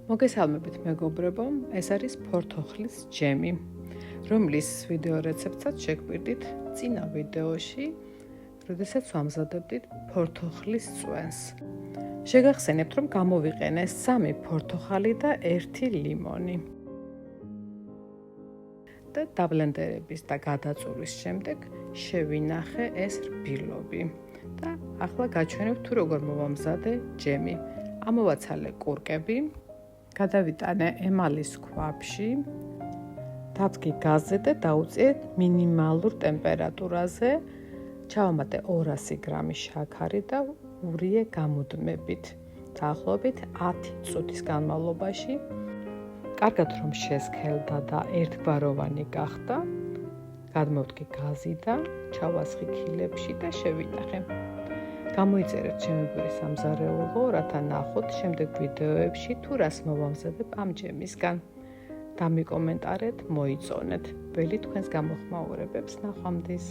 მოგესალმებით მეგობრებო, ეს არის ფორთოხლის ჯემი, რომლის ვიდეო რეცეპტსაც შეგვირდით წინა ვიდეოში, როდესაც ვამზადებდით ფორთოხლის წვენს. შეგახსენებთ, რომ გამოვიყენე 3 ფორთოხალი და 1 ლიმონი. და დაბლენდერების და გადაწვრის შემდეგ შევინახე ეს რბილობი და ახლა გაჩვენებ თუ როგორ მოვამზადე ჯემი. ამოვაცალე კურკები, გადავიტანე ემალის ქვაბში, დავდგი გაზზე და დაუწიეთ მინიმალურ ტემპერატურაზე, ჩავამატე 200 გრამი შაქარი და ურიე გამუდმებით, დაახლოებით 10 წუთის განმავლობაში. კარგად რომ შესქელდა და ერთგვაროვანი გახდა, გადმოვდგი გაზიდან, ჩავასხი ქილებში და შევინახე. გამოიწერეთ ჩემი გვრის სამზარეულო, რათა ნახოთ შემდეგ ვიდეოებში თუ რას მოვამზადებ ამ ჯემისგან. დამიკომენტარეთ, მოიწონეთ. ველი თქვენს გამოხმაურებებს ნახვამდის.